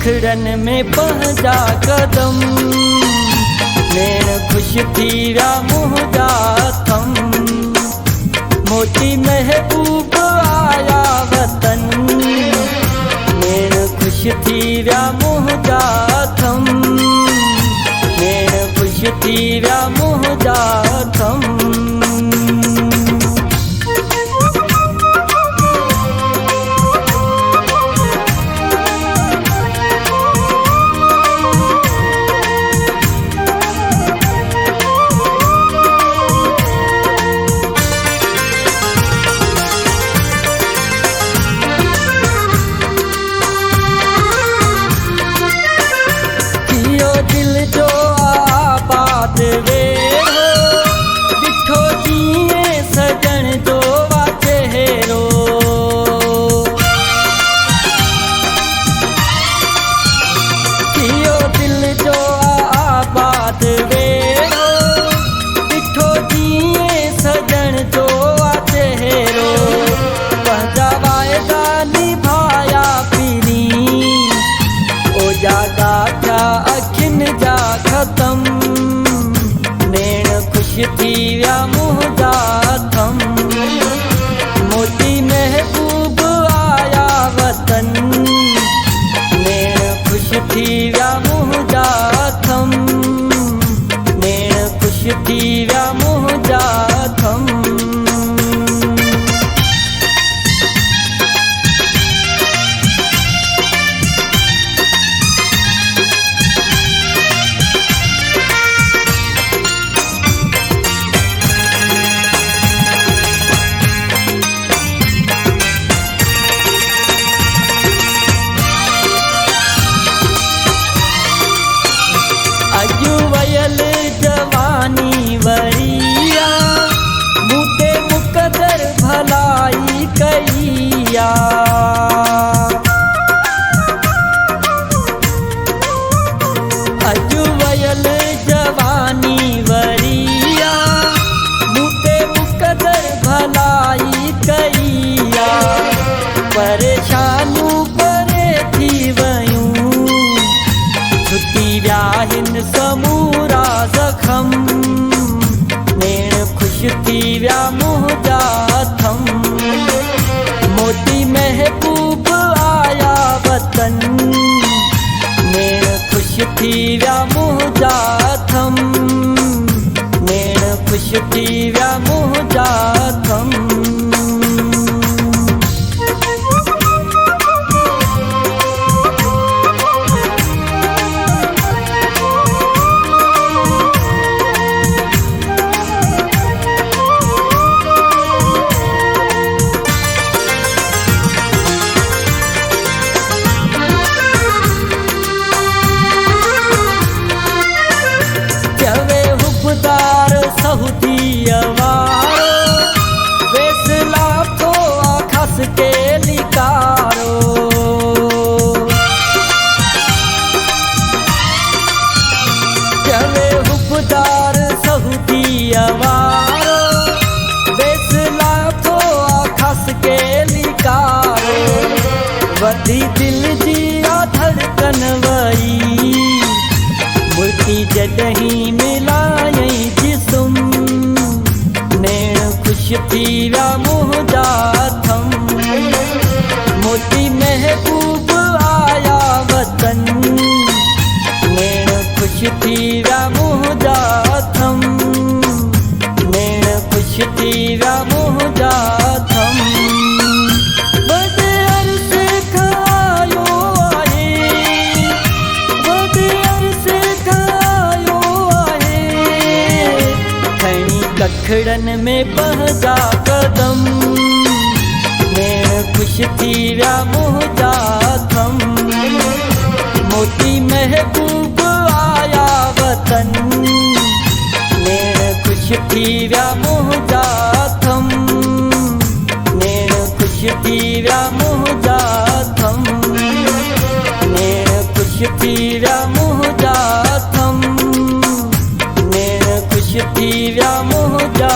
कखड़न में पंहिंजा कदम, नेण ख़ुश थी विया मुंहिंजा थम। मोती महबूब आया वतन, नेण ख़ुश थी विया मुंहिंजा थम, नेण ख़ुश थी विया मुंहिंजा थम। दिल जो आबाद वे हो, ॾिठो जीअं सजण जो वा चेहरो। थियो दिल जो आबाद वे हो, ॾिठो जीअं सजण जो वा चेहरो। पंहिंजा वाइदा निभाया पीरी, ओ जागा क्या अखियुनि जा ख़तम, नेण ख़ुश थी विया मुंहिंजा थम। मोती महबूब आया वतन, नेण ख़ुश थी विया मुंहिंजा थम, नेण ख़ुश थी विया मुंहिंजा थम। जवानी वरिया, मूं ते मुक़दर भलाई कईया। अॼु वयल जवानी वरिया, मूं ते मुक़दर भलाई कईया। परेशानूं परे थी वयूं, छुटी विया हिन समूरा ज़ख़म, नेण ख़ुश थी विया मुंहिंजा थम। मोती महबूब आया वतन, नेण ख़ुश थी विया मुंहिंजा थम, नेण ख़ुश थी विया मुंहिंजा थम। सऊदी वारो वेसला तो आखस के लिकारो। चवे हुबदार सऊदी वारो वेसला तो आखस के लिकारो। वधी दिल जी धड़कन वई, मुल्की जॾहिं मिलायई जिस्म, नेण ख़ुश थी विया मुंहिंजा थम। मोती महबूब आया वतन, नेण ख़ुश थी विया मुंहिंजा थम, नेण ख़ुश थी विया मुंहिंजा थम। कखड़न में पंहिंजा कदम, नेण ख़ुश थी विया मुंहिंजा थम। मोती महबूब आया वतन, नेण ख़ुश थी विया मुंहिंजा थम, नेण ख़ुश थी विया मुंहिंजा थम, नेण ख़ुश थी विया मुंहिंजा थम, नेण ख़ुश थी विया मुंहिंजा